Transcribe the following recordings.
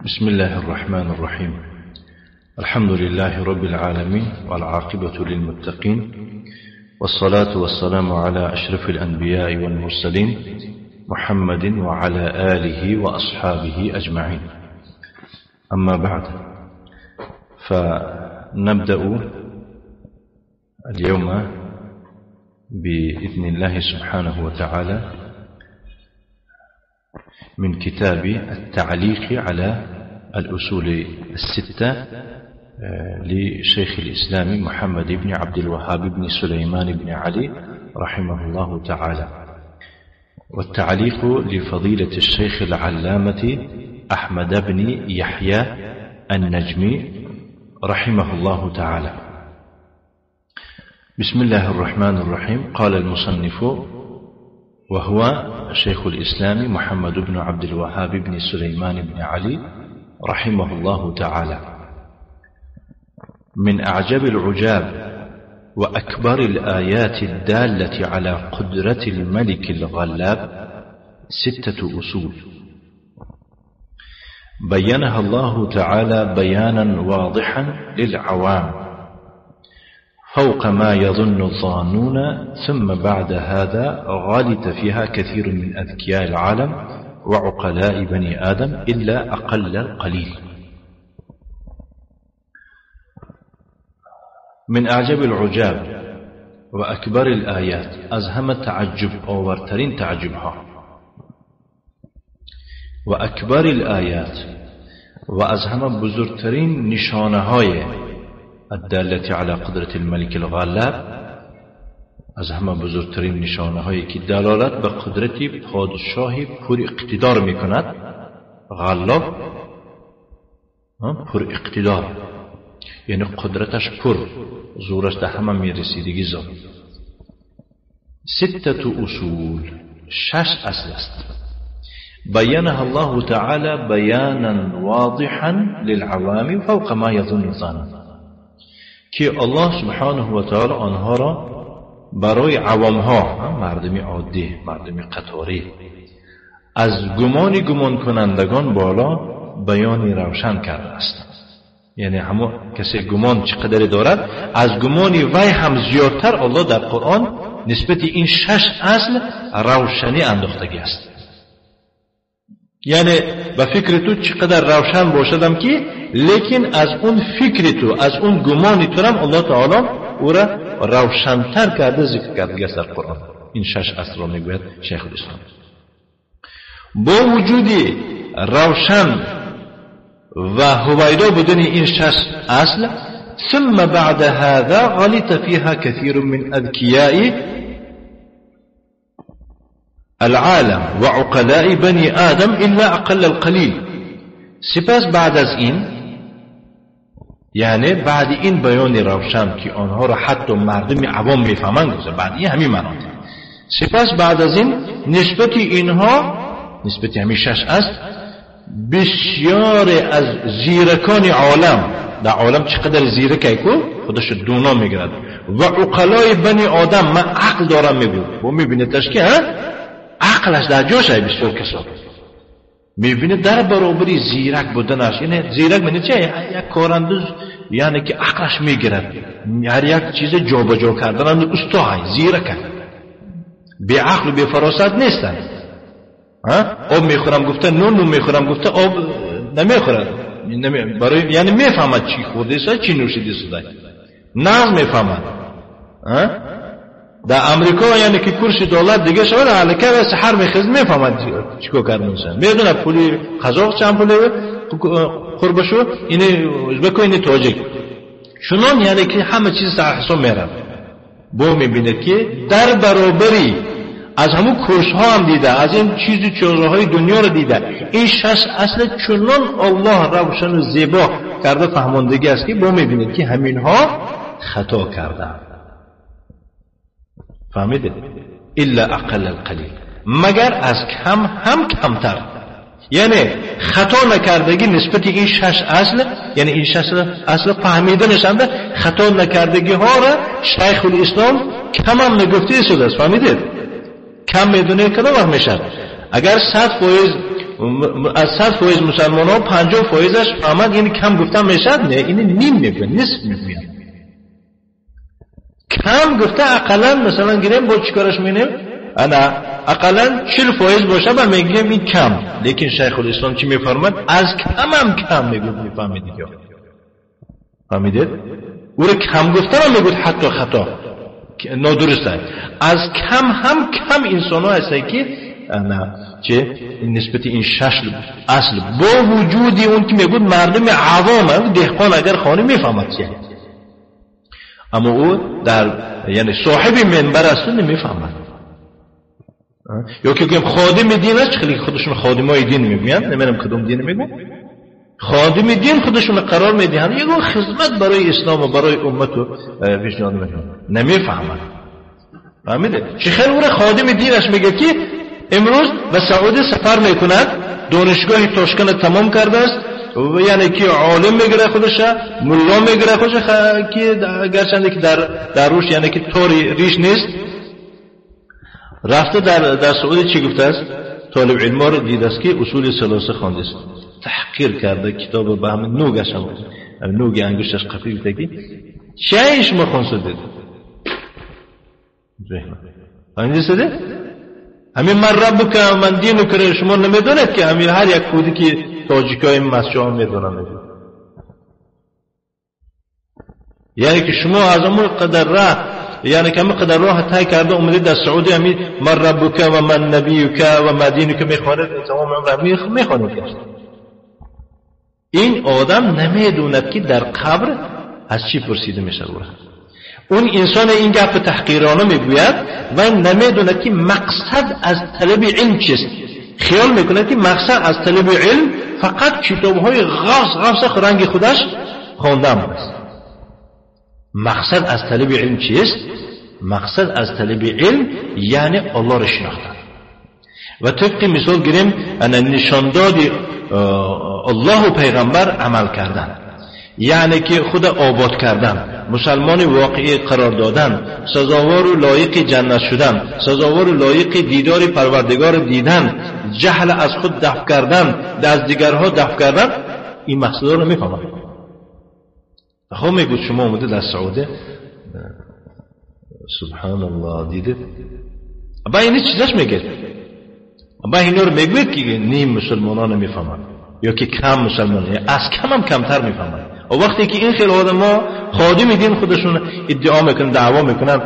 بسم الله الرحمن الرحيم. الحمد لله رب العالمين والعاقبة للمتقين، والصلاة والسلام على أشرف الأنبياء والمرسلين محمد وعلى آله وأصحابه أجمعين. أما بعد، فنبدأ اليوم بإذن الله سبحانه وتعالى من كتاب التعليق على الأصول الستة لشيخ الإسلام محمد بن عبد الوهاب بن سليمان بن علي رحمه الله تعالى، والتعليق لفضيلة الشيخ العلامة أحمد بن يحيى النجمي رحمه الله تعالى. بسم الله الرحمن الرحيم. قال المصنف وهو شيخ الإسلام محمد بن عبد الوهاب بن سليمان بن علي رحمه الله تعالى: من أعجب العجاب وأكبر الآيات الدالة على قدرة الملك الغلاب 6 أصول بينها الله تعالى بيانا واضحا للعوام فوق ما يظن الظانون، ثم بعد هذا غالط فيها كثير من أذكياء العالم وعقلاء بني آدم إلا أقل القليل. من أعجب العجاب وأكبر الآيات، أزهم تعجب أوورترين تعجبها، وأكبر الآيات وأزهم بزرگترین نشانه‌های الدالة على قدرة الملك الغلاب، از همه بزرگترین نشانه هایی که دلالت به قدرت پادشاهی پر اقتدار میکند. غلاب پر اقتدار یعنی قدرتش پر، زورش ده همه میرسیدگی زاد. 6 اصول، 6 اصل است. بينها الله تعالى بيانا واضحا للعوام فوق ما يظن الظان، که الله سبحانه و تعالی آنها را برای عوامها، مردمی عادی، مردمی قطاری، از گمان کنندگان بالا بیانی روشن کرده است. یعنی همون کسی گمان چقدر دارد، از گمانی وی هم زیادتر الله در قرآن نسبت این 6 اصل روشنی انداختگی است. یعنی به فکر تو چقدر روشن باشدم که، لیکن از اون فکر تو، از اون گمانی تو هم الله تعالی او را روشنتر کرده، ذکر کرده است در قرآن. این 6 اصل را میگوید شیخ الاسلام. با وجود روشن و هویدا بدون این 6 اصل، ثم بعد هذا غلط فيها كثير من اذكياء العالم وعقلاء بني آدم إلا أقل القليل. سپس بعد از این، یعنی بعد این بیان روشن که آنها را حتی مردم عوام میفهمند، بعد این همین معنی، سپس بعد از این نسبت اینها، نسبت همین 6 است، بسیار از زیرکان عالم، در عالم چقدر زیرکه که خودش دونا میگرد، و عقلای بنی آدم، من عقل دارم میگو، و میبینیدش که عقلش در جاش های بسیار کسا میبینه در برابری زیرک بودنش. یعنی زیرک منی چه؟ یک کاراندوز، یعنی که عقلش میگیرد، هر یک چیز جا بجا کردن استاهای زیرک، بی عقل و بی فراست نیستن. آب میخورم گفته نون میخورم گفته آب نمیخورد، یعنی میفهمد چی خورده است چی نوشیده است، ناز میفهمد. در امریکا یعنی که کورس دولت دیگه شود، حالکه و سحر میخیز میفهمد چیکار کردنشن، میدونه پولی قزاق چند پولی قربشو، اینه ازبکو، اینه تاجیک، چنان یعنی که همه چیز سر حساب میرن. با میبینه که در برابری از همون کورس ها هم دیده، از این چیزهای دنیا رو دیده، این 6 اصل چنان الله روشن و زیبا کرده فهماندگی است که با میبینه که همین ها خطا کرده. فهمیده؟ الا اقل القلیل، مگر از کم هم کمتر. یعنی خطا نکردگی نسبت این 6 اصل، یعنی این 6 اصل فهمیده نشنده، خطا نکردگی ها را شیخ الاسلام کم هم نگفته شده است. فهمیده؟ کم میدونه کدام وقت میشد؟ اگر 100% از 100% مسلمان ها 50%ش فهمد این کم گفتن میشد، نه این نیم میگن، نصف میگن. کم گفته اقلا مثلا گیریم با چیکارش می‌کنیم؟ انا اقلا 40% باشه و میگیم این کم. لیکن شیخ الاسلام چی میفرماد؟ از کم هم کم میفهمید دیگه. فهمیدید؟ او رو کم گفتن هم میگود حتی خطا نادرسته. از کم هم کم انسان ها هسته که چه نسبت این 6 اصل با وجودی اون که میگود مردم عوام دهقان اگر خانه میفهمد چیه، اما او در یعنی صاحب منبر است نمیفهمد. یا که بگیم خادم دین است، خیلی خودشون خادمای دین میگن، نمیدونم کدوم دین میگن، خادم دین خودشون قرار میدهن یه خدمت برای اسلام و برای امت و پیشنهاد میکنن، نمیفهمن. فهمیده؟ شیخ اون خادم دینش میگه که امروز به سعودی سفر میکند، دانشگاه تاشکند تمام کرده است، و یعنی که عالم میگیره خودش، ملا میگیره خودش، که گرچنده که در روش یعنی که طوری ریش نیست. رفته در سعودی چی گفته است؟ طالب علما رو دیده است که اصول ثلاثه خوانده است، تحقیر کرده، کتاب به همین نوگش هم نوگ انگشتش قفی بوده که چیش ما خونسده فهمیده سده؟ همین من رب که من دینو کرده شما نمیدونید که همین هر یک کودی که تاجیکای مسجد ها میدونن. یعنی که شما از اون قدر راه یعنی که همین قدر راه تای کرده اومدید در سعودی همین من رب که و من نبی که و مدینو که میخواند تمام عمر میخواند. این آدم نمیدوند که در قبر از چی پرسیده میشه. اون انسان این گپ تحقیرانه میگوید و نمیدوند که مقصد از طلب علم چیست. خیال میکنه که مقصد از طلب علم فقط کتاب‌های غاص رنگ خودش خواندن است. مقصد از طلب علم چیست؟ مقصد از طلب علم یعنی الله را شناختن و طبق مثال گیریم نشانداد الله و پیغمبر عمل کردن، یعنی که خود آباد کردن، مسلمان واقعی قرار دادن، سزاوار و لایق جنت شدن، سزاوار و لایق دیدار پروردگار دیدن، جهل از خود دفع کردن، از دیگرها دفع کردن. این مقصد رو میفهمم. خب میگوید شما اومده در سعوده سبحان الله دیده با اینی چیزش میگه، با اینا رو میگوید که نیم مسلمانان میفهمن یا که کم مسلمانان، از کم هم کمتر میفهمن. و وقتی که این خیلی آدم ها خادم دین خودشون ادعا میکنن، دعوا میکنن،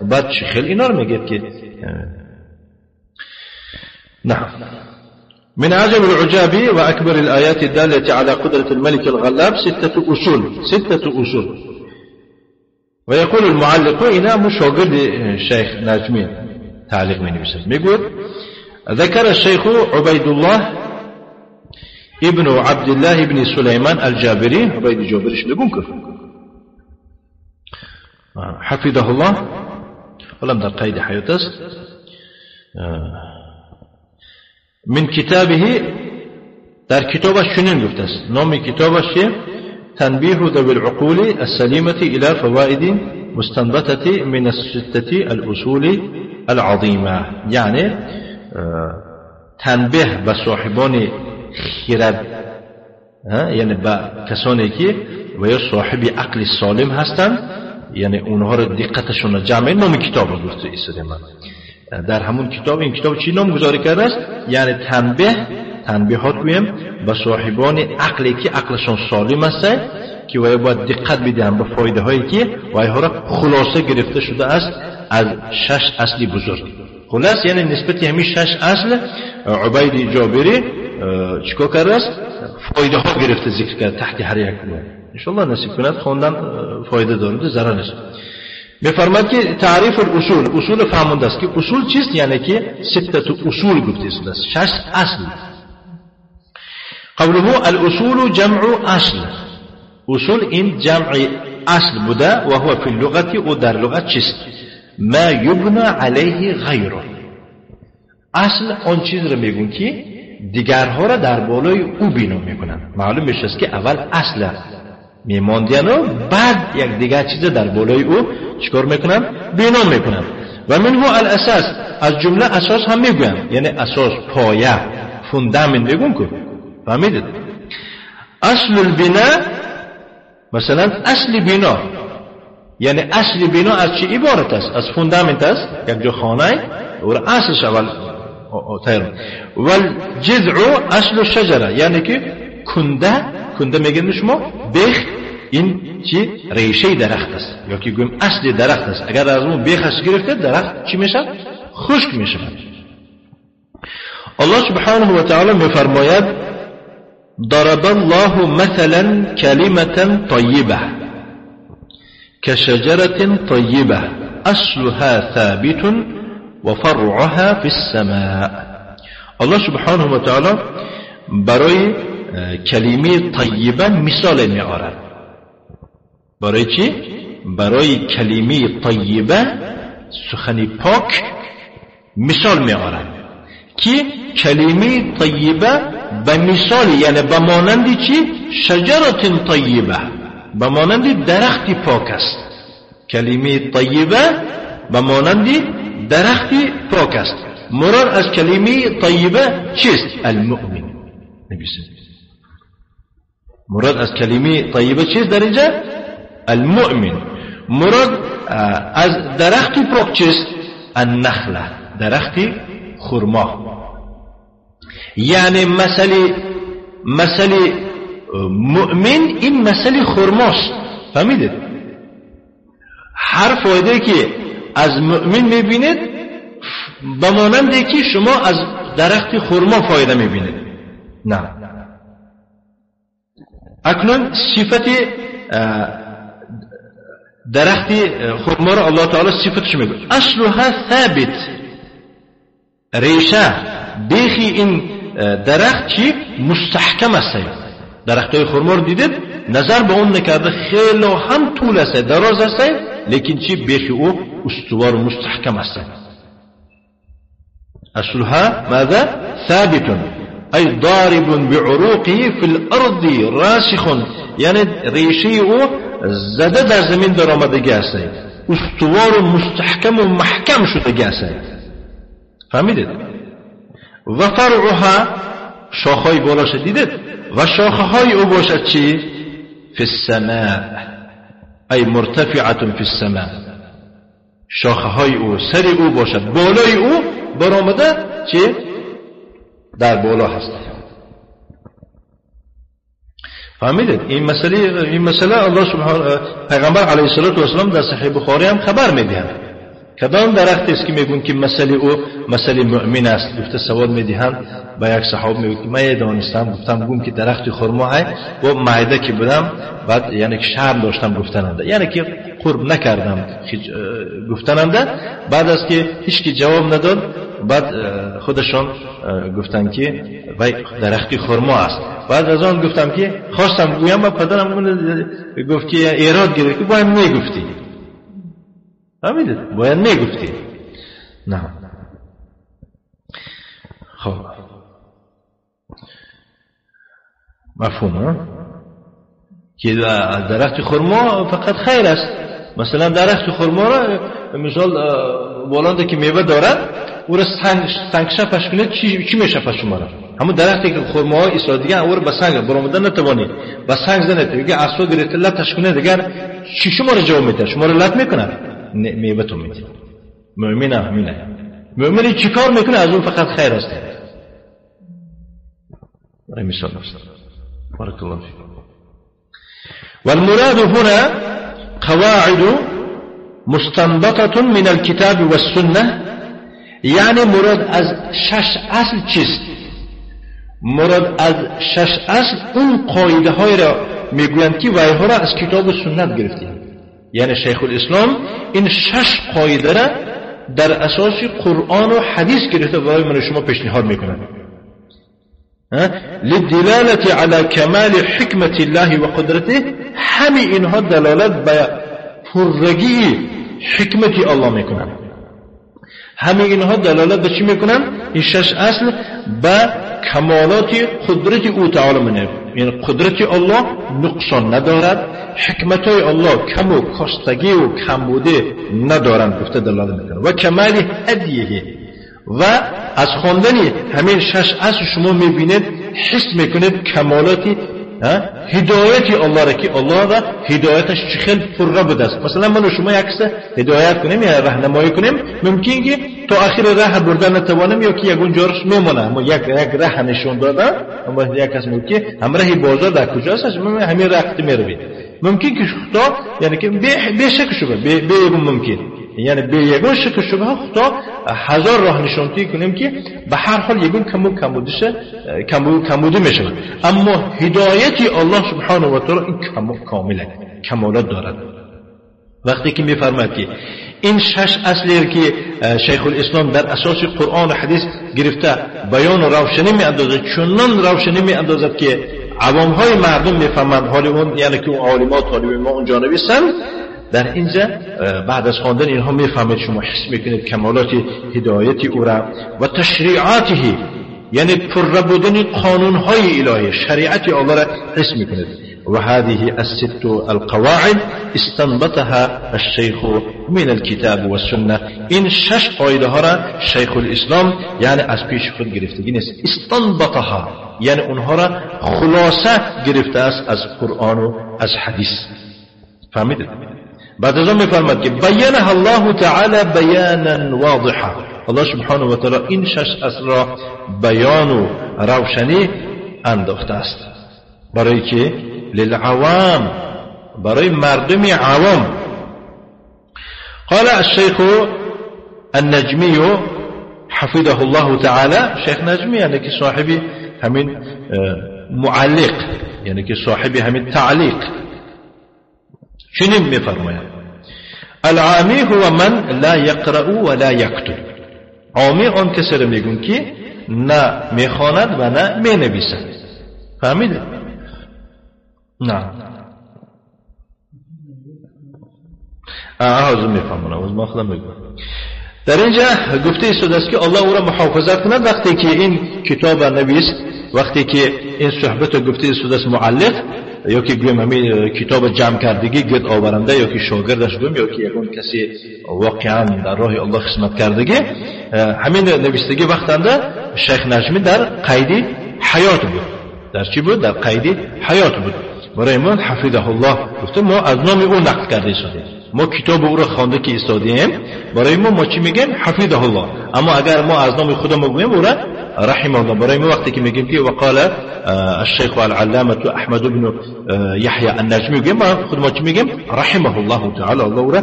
بعد چه خیلی اینا رو میگه که نعم. من عجب العجاب وأكبر الآيات الدالة على قدرة الملك الغلاب 6 أصول. ويقول المعلق هنا مشاغل الشيخ ناجمين تعليق من بسم يقول ذكر الشيخ عبيد الله ابن عبد الله بن سليمان الجابري، عبيد الجابري شو نقول حفظه الله ولم در قيد حياته من كتابه در كتابه شنين گفته است. نام كتابه تنبيه ذوي العقول السليمة إلى فوائد مستنبطة من الستة الأصول العظيمة، يعني تنبيه بصاحبان خرد، یعنی با کسانی که و یا صاحب عقل سالم هستند، یعنی اونها رو دقتشون جمع. نام کتاب رو گفته ایستاده من در همون کتاب. این کتاب چی نام گذاری کرده است؟ یعنی تنبیهات گویم با صاحبان عقلی که عقلشون سالم است که وای باید دقت بدهند به فایده هایی که وای ها را خلاصه گرفته شده است از 6 اصل بزرگ. خلاص یعنی نسبت همین 6 اصل عبید جابری چیکار کرده است؟ فایده ها گرفته ذکر کرد تحت هر یک کلمه. ان شاء الله نصیب کند خواندن فایده داره، ضرر نیست. میفرماید که تعریف اصول فهمونده است که اصول چیست؟ یعنی که 6 اصول گفته است، 6 اصل. قوله الاصول جمع اصل. اصول این جمع اصل بوده و هو فی اللغت و در لغت چیست؟ ما یبنى علیه غیره. اصل آن چیز رو میگن که دیگرها را در بالای او بنا میکنن. معلوم میشه که اول اصل میماندین و بعد یک دیگر چیز در بالای او چیکار میکنن؟ بنا میکنن. و منه الاساس، از جمله اساس هم میگویم، یعنی اساس، پایه، فوندامنت میگم که فهمیدید. اصل البنا مثلا اصل بنا، یعنی اصل بنا از چی عبارت است؟ از فوندامنت است. یک جو خانه و اساسش اول تیر و الجذع اصل الشجره، یعنی که کنده میگن شما بیخ، این چی ریشه درخت است یا که گویم اصل درخت است. اگر از اون بیخش گرفته درخت چی میشه؟ خشک میشه. الله سبحانه و تعالی میفرماید ضرب الله مثلا كلمة طيبة كشجرة طيبة أصلها ثابت وفرعها في السماء. الله سبحانه و تعالی برای کلمه طیبه مثال می آورد. برای چی؟ برای کلمه طیبه، سخن پاک، مثال می آورد که کلمه طیبه به مثال، یعنی به مانند چی؟ شجرة طیبه، به مانند درخت پاک است. کلمه طیبه به مانند درخت پاک است. مراد از کلمه طیبه چیست؟ المؤمن. مراد از کلمه طیبه چیست در اینجا؟ المؤمن. مراد از درخت پاک چیست؟ النخله، درخت خرما. یعنی مثل مؤمن این مثل خرماست. فهمیدید؟ هر فایده که از مؤمن میبینید به ماننده که شما از درخت خرما فایده میبینید. نه، اکنون صفت درخت خرما را الله تعالی صفتش میگه اصلها ثابت، ریشه بیخی این درخت چی مستحکم است. درختای خرما رو دیدید نظر به اون نکرده خیلی هم طول است، دراز است، لیکن چی بیخی او استوار و مستحکم است. اصلها ماذا؟ ثابت ای ضارب بعروقه فی الارض راسخ، یعنی ریشه او زده در زمین در آمدگی است، استوار و مستحکم و محکم شدگی است. فهمیدید؟ و فرعها شاخهای بالاش دیدید و شاخهای او باشد چی؟ فی السماء ای مرتفعة فی السماء، شاخهای او سر او باشد بالای او برآمده چی؟ در بالا هست. فهمیدید؟ این مسئله الله سبحانه پیغمبر علیه الصلاة والسلام در صحیح بخاری هم خبر میدهند. کدام درخت است که میگن که مسئله او مسئله مؤمن است؟ گفته سوال میدهند با یک صحابه میگه که من دانستم، گفتم که درخت خرما های و معده که بودم بعد یعنی که شرم داشتم گفتننده، یعنی که قرب نکردم گفتننده. بعد از که هیچ کی جواب نداد بعد خودشان گفتن که وای درخت خرما است. بعد از آن گفتم که خواستم گویم و پدرم گفت که ایراد گرفت که باید میگفتی. فهمیدید؟ باید میگفتی. نه. خب مفهومه که درخت خرما فقط خیر است. مثلا درخت خرما را مثال بالانده که میوه دارد او را سنگ شفش کنید چی میشه پس شما را؟ همون درختی که خرما های ایسا دیگه او را به سنگ برآمدن نتوانید، به سنگ زنید دیگه عصا گرفته لطش کنید دیگر چی شما را جواب میده؟ شما را لط میکنه؟ میوه تو میده. مؤمن همینه. مؤمن چی کار میکنه؟ از اون فقط خیر است. برای مثال است. بارک الله فیکم. والمراد هنا قواعد مستنبطة من الكتاب والسنة، یعنی مراد از 6 اصل چیست؟ مراد از 6 اصل اون قاعده های را میگویند که وایها را از کتاب و سنت گرفتیم. یعنی شیخ الاسلام این 6 قاعده را در اساس قرآن و حدیث گرفته برای من شما پیشنهاد میکنند. للدلالة على كمال حكمة الله وقدرته، همه اینها دلالت به پررگی حکمت الله میکنند. همه اینها دلالت به چی میکنند؟ این 6 اصل به کمالات قدرت او تعالی منه، یعنی قدرت الله نقصان ندارد، حکمت های الله کم و کاستگی و کمبوده ندارند گفته دلاله میکنه. و کمال هدیه، و از خواندن همین 6 اصل شما میبینید حس میکنید کمالاتی هدایت الله را که الله را هدایتش چخیل پر بوده است. مثلا من و شما یکس هدایت کنیم یا راهنمایی کنیم، ممکن که تا آخر راه بردن نتوانیم یا که یگون جارش میمونه، ما یک راه نشون داده، اما یک کس میگه همراه بازار در کجاست، همین راه میروید. ممکن که خدا یعنی که به شک شبه به یگون ممکن، یعنی به یگون شک شبه خدا 1000 راه نشونتی کنیم که به هر حال یگون کمبوده میشه. اما هدایت الله سبحانه و تعالی این کامله کمالات دارد. وقتی که میفرماید که این 6 اصلی که شیخ الاسلام در اساس قرآن و حدیث گرفته بیان و روشنی میاندازد، چنان روشنی میاندازد که عوام های مردم میفهمند، حال اون یعنی که اون عالمات طالب ما اونجا نویسن، در اینجا بعد از خواندن اینها میفهمید، شما حس میکنید کمالات هدایت او را و تشریعاته، یعنی پر بودن قانون های الهی شریعت الله را حس میکنید. و هذه الست القواعد استنبطها الشيخ من الكتاب والسنه. این 6 قاعده ها را شیخ الاسلام یعنی از پیش خود گرفتگی نیست، استنبطها یعنی اونها را خلاصه گرفته است از قرآن و از حدیث. فهمیدید؟ بعد از آن میفرماد که بیانها الله تعالی بیانا واضحا، الله سبحانه و تعالی این 6 اصل را بیان و روشنی انداخته است برای که للعوام، برای مردم عوام. قال الشيخ النجمي حفظه الله تعالى، شيخ نجمی یعنی که صاحبی همین معلق، یعنی که صاحبی همین تعلیق، چنین میفرماید العامی هو من لا يقرأ ولا يكتب. عامی آن کسی را میگن که نه میخواند و نه مینویسد. فهمیدید؟ نه حاضر میفهمونم، از ما خودم بگم. در اینجا گفته شده است که الله او را محافظت کند وقتی که این کتاب نویس، وقتی که این صحبت گفته شده است معلق، یا که گویم همین کتاب جمع کردگی گرد آورنده، یا که شاگردش گویم، یا که یکون کسی واقعا در راه الله خدمت کردگی، همین نویسندگی وقتنده شیخ نجمی در قید حیات بود. در چی بود؟ در قید حیات بود. برای من حفظه الله گفته ما از نام او نقل کرده شده، ما کتاب او را خوانده که استادیم، برای ما چی میگیم؟ حفظه الله. اما اگر ما از نام خودمون بگوییم او را رحمه الله. برای ما وقتی که میگیم که وقال الشيخ العلامه احمد بن يحيى النجمی، میگیم خود ما چی میگیم؟ رحمه الله تعالی، الله او را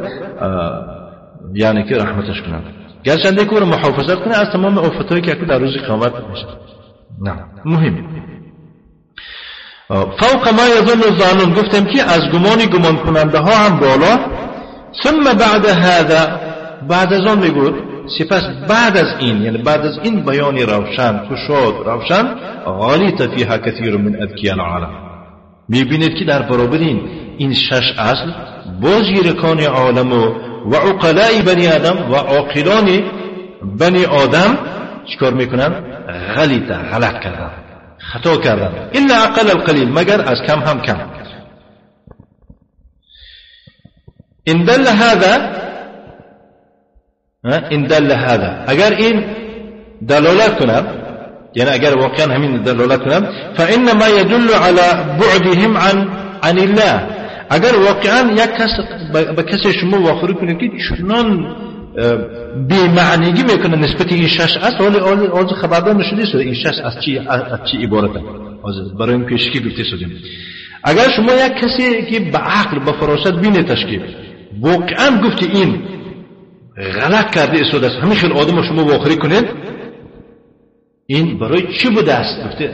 یعنی که رحمتش کنه، گرچه که او را محافظت کنه از تمام آفتایی که در روز قیامت میشه. نه مهم. فوق ما یظن الظانون، گفتم که از گمان کننده ها هم بالا. ثم بعد هذا، بعد از آن میگوید سپس بعد از این، یعنی بعد از این بیان روشن کشاد روشن، غالیت فیها کثیر من اذکیاء العالم، میبینید که در برابر این 6 اصل بازگیرکان عالم و عقلاء بنی آدم و عاقلان بنی آدم چیکار میکنن؟ غلط کردن، خطا کردن. الا اقل القلیل، مگر از کم هم کم. ان دل هذا اگر این دلالت کند، یعنی اگر واقعا همین دلالت کند، فانما يدل على بعدهم عن الله. اگر واقعا یک کس به کسی شما واخوری کنید که چنان بی معنیگی میکنه نسبت این 6 اصل، حالا خبردار نشده شده این 6 از چی عبارته، برای این پیشکی گفته شدیم. اگر شما یک کسی که به عقل به فراست بینیدش که واقعا گفتی این غلط کرده استاد است، همین خیلی آدم شما واخوری کنید، این برای چی بوده است؟ گفته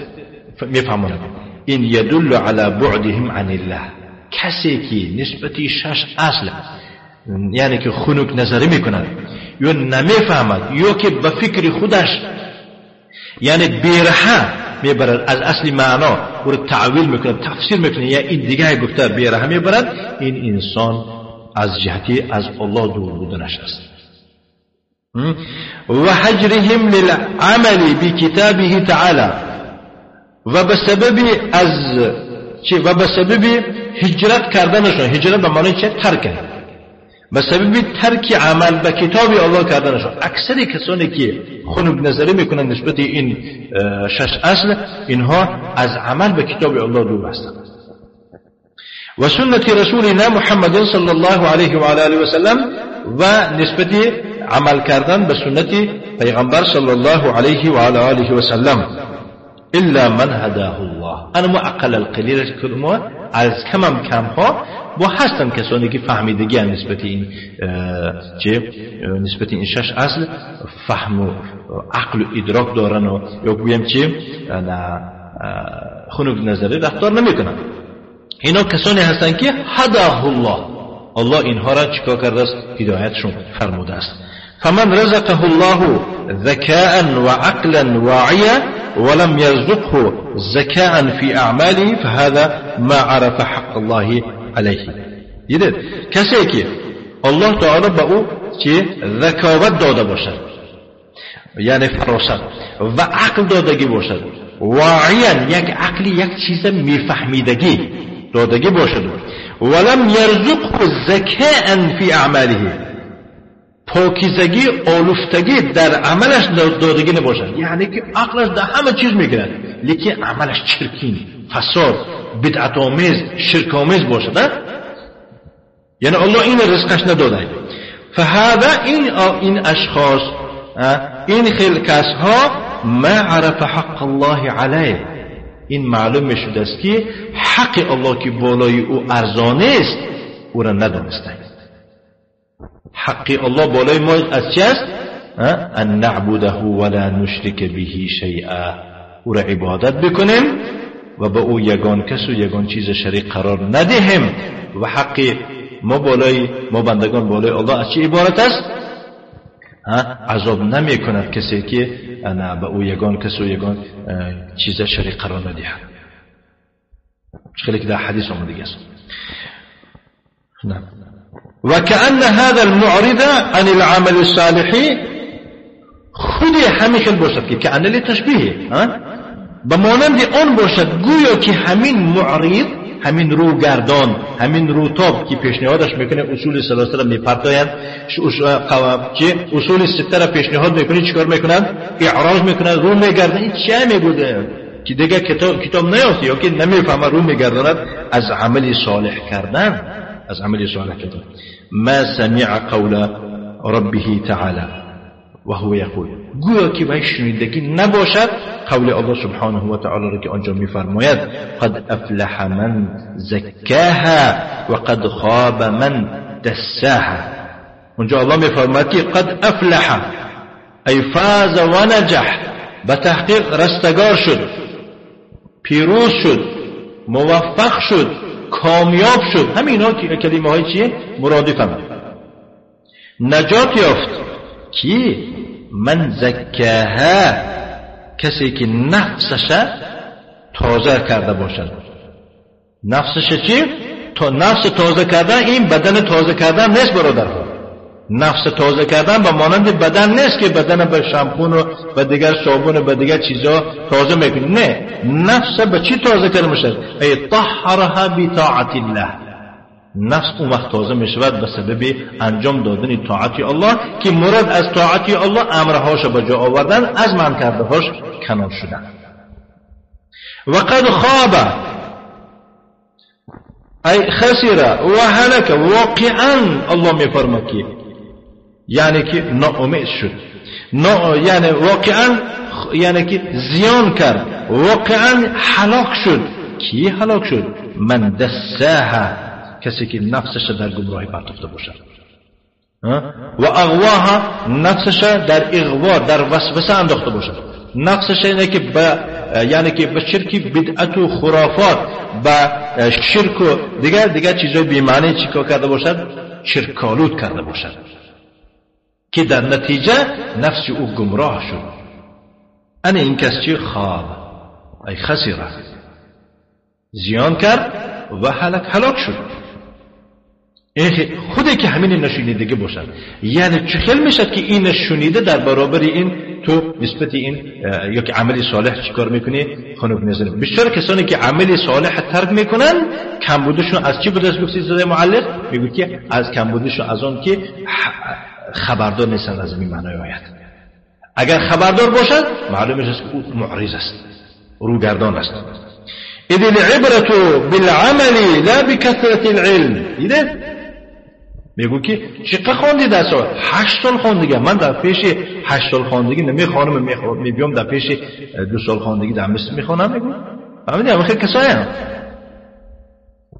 میفهمونه این یدل علی بعدهم عن الله. کسی که نسبتی 6 اصل یعنی که خنک نظری میکند یا نمیفهمد یا که به فکر خودش یعنی بیرحه میبرد از اصل معنا او رو تعویل میکنه، تفسیر میکنه یا این دیگه گفته بیرحه میبرد، این انسان از جهتی از الله دور بودنش است. و حجرهم للعمل بکتابه تعالی، و به سبب هجرت کردنشون، هجرت به معنی چه؟ ترک، به سبب ترک عمل به کتاب الله کردنشون. اکثر کسانی که خنک نظری میکنن نسبت این 6 اصل، اینها از عمل به کتاب الله دور هستند. و سنت رسولنا محمد صلی الله علیه و آله و سلم، و نسبت عمل کردن به سنت پیغمبر صلی الله علیه و آله و سلم. الا من هداه الله، انا اقل القلیل کلمه از کمم کمها با هستن کسانی که فهمیدگی هم نسبت این نسبت این 6 اصل فهم و عقل و ادراک دارن و یا گویم چه خنک نظری رفتار نمیکنن. اینا کسانی هستن که هداه الله، الله اینها را چیکار کرده است؟ هدایتشون فرموده است. فمن رزقه الله ذكاء وعقلا واعيا ولم يرزقه ذكاء في اعماله فهذا ما عرف حق الله عليه. دیدید کسی که الله تعالی به او چه ذکاوت داده باشد، یعنی فراست و عقل دادگی باشد، واعیا یک عقلی یک چیز میفهمیدگی دادگی باشد، ولم يرزقه ذكاء في اعماله، پاکیزگی آلوفتگی در عملش دادگی نباشد، یعنی که عقلش در همه چیز میگیرد لیکن عملش چرکین، فساد، بدعت آمیز، شرک آمیز باشد، یعنی الله این رزقش نداده. فهذا این اشخاص، این خیل کسها ما عرف حق الله علیه، این معلوم میشد است که حق الله که بالای او ارزانه است او را ندانستند. حق الله بالای ما از چی است؟ ان نعبده ولا نشرک به شیئا، او را عبادت بکنیم و به او یگان کس و یگان چیز شریک قرار ندهیم. و حق ما بندگان بالای الله از چی عبارت است؟ عذاب نمی کند کسی که به او یگان کس و یگان چیز شریک قرار ندهد. خیلی که در حدیث آمده است. وكأن هذا المعرض عن العمل الصالح خود همین خیلی باشد که کأن لتشبیه، به مانند آن باشد گویا که همین معرض، همین روگردان، همین روتاب که پیشنهادش میکنه اصول سلاسه را میپرتاید، اصول سته را پیشنهاد میکنه، چیکار میکنند؟ اعراض میکنند، رو میگردن. این چه میگوده که دیگه کتاب نیافته یا که نمیفهمه، رو میگرداند از عمل صالح کردن، از عمل صالح کردن. ما سمع قول ربه تعالی و هو یقول، گویا که باید شنیدگی نباشد قول الله سبحانه و تعالی را که آنجا میفرماید قد افلح من زکاها و قد خاب من دساها. اونجا الله میفرماید که قد افلح ای فاز و نجح، به تحقیق رستگار شد، پیروز شد، موفق شد، کامیاب شد. همین ها که کلمه های چیه؟ مرادف هم. نجات یافت کی؟ من زکاها، کسی که نفسش تازه کرده باشد. نفسش چی؟ نفس تازه کردن این بدن تازه کردن نیست برادرها. نفس تازه کردن به مانند بدن نیست که بدن به شامپون و به دیگر صابون و به دیگر چیزا تازه میکنه. نه، نفس به چی تازه کرده میشه؟ ای طهرها بطاعت الله. نفس اون وقت تازه میشود به سبب انجام دادن طاعت الله، که مراد از طاعت الله امرهاش به جا آوردن، از من کرده هاش کنار شدن. و قد خواب ای خسر و هلک، واقعا الله میفرماید که یعنی که ناامید شد، یعنی واقعا یعنی که زیان کرد، واقعا هلاک شد. کی هلاک شد؟ من دساها، کسی که نفسش در گمراهی پرتافته باشد. و اغواها، نفسش در اغوا، در وسوسه انداخته باشد. نفسش اینه که یعنی که به شرک، بدعت و خرافات، به شرک و دیگر چیزای بی‌معنی چیکار کرده باشد؟ شرک‌آلود کرده باشد، که در نتیجه نفس او گمراه شد. این کس چی؟ خواب ای خسیره، زیان کرد و هلاک شد. این خودی که همین نشونیدگی باشد. یعنی چه خیلی میشد که این نشونیده در برابر این تو نسبت این یا که عمل صالح چیکار میکنی خنک نزنه. بسیار کسانی که عمل صالح ترک میکنن کمبودشون از چی بوده؟ گفتید زده معلق میگه که از کمبودشون از اون که خبردار نیستن از این معنای آیت. اگر خبردار باشد معلومه است که او معرض است، روگردان است. اذ العبرة بالعمل لا بكثرة العلم. دیده میگو که چقدر خوندی در سال 8 سال خوندگی. من در پیش 8 سال خوندگی نمیخوانم، میبیام در پیش 2 سال خوندگی در مصر میخوانم. میگو فهمیدی همه خیلی کسایی هم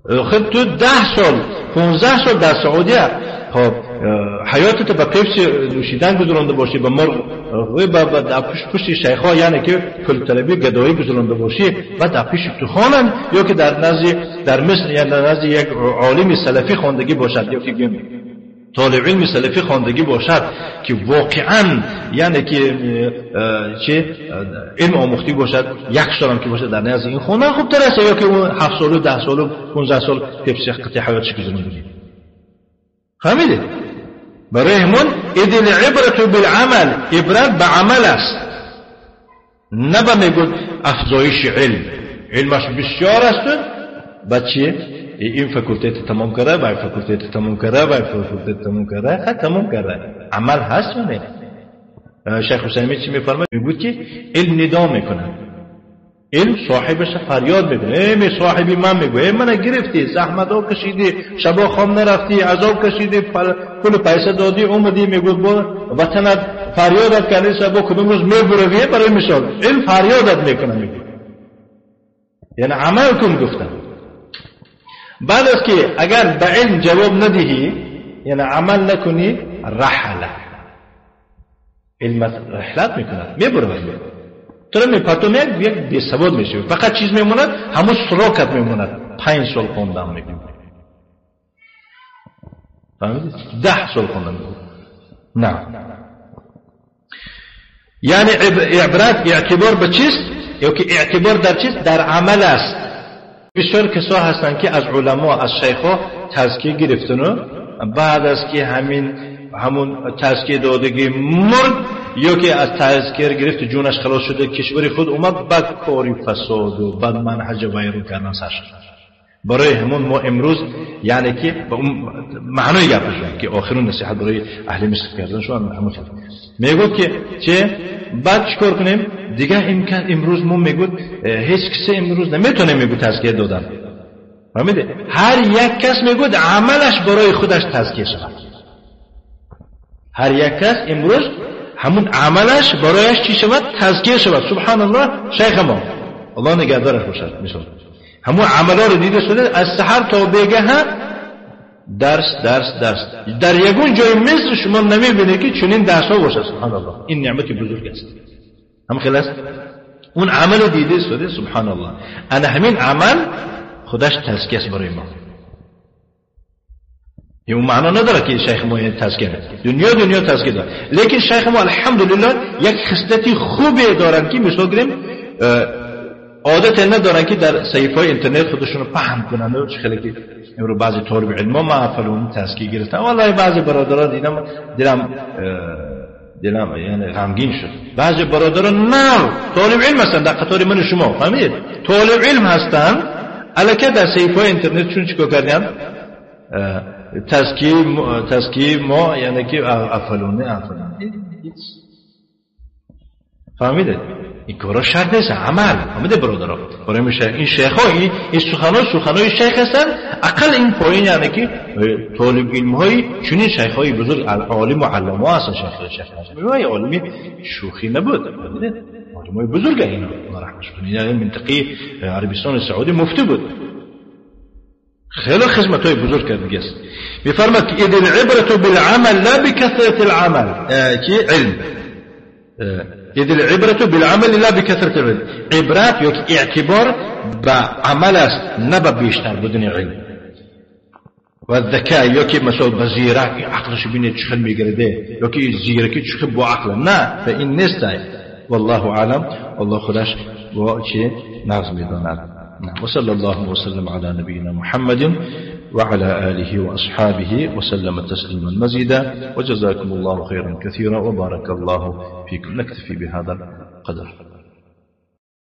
خب تو 10 سال 15 سال در سعودیه خب حیاتت با پیپس نوشیدن گذرانده باشی، با مرغ و با پشت شیخا یعنی که پول طلبی گدایی گذرانده باشی و در پیش تو خانن، یا که در مصر یا در نزد یک عالم سلفی خواندگی باشد یا که طالب علم سلفی خواندگی باشد که واقعا یعنی که چه علم آموختی باشد، 1 سال هم که باشد در نزد این خوندن خوب تر است یا که اون 7 سال و 10 سال و 15 سال پیپس قطع حیاتش گذرانده. فهمیدید؟ برای همون اذ العبرة بالعمل، عبرت به عمل است، نه به میگن افزایش علم. علمش بسیار است، بچه این فکولتت تمام کرده و این فکولتت تمام کرده و این فکولتت تمام کرده، خب تمام کرده. عمل هست یا نه؟ شیخ حسینی چی میفرماید؟ میگوید که علم ندا میکنه، علم صاحبش فریاد میکنه ای صاحبی من، میگه من گرفتی، زحمت ها کشیدی، شبا خواب نرفتی، عذاب کشیدی، پول پیسه دادی، اومدی میگه با وطنت فریادت کردی، شبا کدوم روز میبروی. برای مثال علم فریادت میکنه، میگه یعنی عمل کن. گفتم بعد از که اگر به علم جواب ندهی یعنی عمل نکنی، رحله علم رحلت میکنه، میبروی تو رو میپرتون یک بی سواد میشه، فقط چیز میموند همون سراکت میموند. 5 سال خوندم میگم، فهمیدید؟ 10 سال خوندم نه. یعنی عبرت اعتبار به چیست؟ یا که اعتبار در چیست؟ در عمل است. بسیار کسا هستن که از علما از شیخا تزکیه گرفتن و بعد از که همون تزکیه دادگی مرد یا که از تذکر گرفت جونش خلاص شده کشور خود اومد بعد کاری فساد و بعد منهج ویرو کردن سر شد. برای همون ما امروز یعنی که به اون معنای گپش که آخرون نصیحت برای اهل مصر کردن شو همون شد. میگه که چه بعد چیکار کنیم دیگه امکان امروز ما میگه هیچ کسی امروز نمیتونه میگه تذکیه دادن. فهمیدی؟ هر یک کس میگه عملش برای خودش تذکیه شود. هر یک کس امروز همون عملش برایش چی شود؟ تزکیه شود. سبحان الله. شیخ ما الله نگهدارش باشد مثلا همون عملا رو دیده شده از سحر تا بگه درس در یگون جای مصر شما نمیبینه که چنین درس ها باشه. سبحان الله این نعمت بزرگ است. هم خلاص اون عمل دیده شده. سبحان الله انا همین عمل خودش تزکیه است برای ما. این معنا نداره که شیخ ما تزکیه دنیا تزکیه داره، لیکن شیخ ما الحمدلله یک خصلتی خوبی دارن که مثلا گریم عادت ندارن که در صفحات اینترنت خودشونو پهن کنن و خیلی که امروز بعضی طالب علم ما فلان تزکیه گرفتن. والله بعضی برادران دیدم دلم یعنی غمگین شد. بعضی برادران نه طالب علم هستن در قطار من شما، فهمید؟ طالب علم هستن الکی در صفحات اینترنت چون چیکار کردن تزکیه ما یعنی که افلونه فهمیده؟ این کارا شرط نیست، عمل. فهمیده برادرها؟ برای میشه این شیخایی این سخنای شیخ هستن. اقل این پایین یعنی که طالب علم های چنین شیخای بزرگ عالم و علما هستن. شیخ هستن عالمی شوخی نبود. فهمیده؟ عالمای بزرگ اینا الله رحمتش کنه. یعنی منطقه عربستان سعودی مفتی بود. خیلی خدمتای بزرگ کرده است. میفرماد که اذ العبرة بالعمل لا بكثرة العمل. که علم اذ العبرة بالعمل لا بكثرة العلم. عبرت یا که اعتبار به عمل است نه به بیشتر بدون علم. و ذکای یا که مثلا به زیرک عقلش بینه چخل میگرده یا که زیرکی چخل با عقل نه به این نیست. والله اعلم. الله خودش با چه نظم میداند. وصلى الله وسلم على نبينا محمد وعلى آله وأصحابه وسلم تسليما مزيدا، وجزاكم الله خيرا كثيرا وبارك الله فيكم. نكتفي بهذا القدر.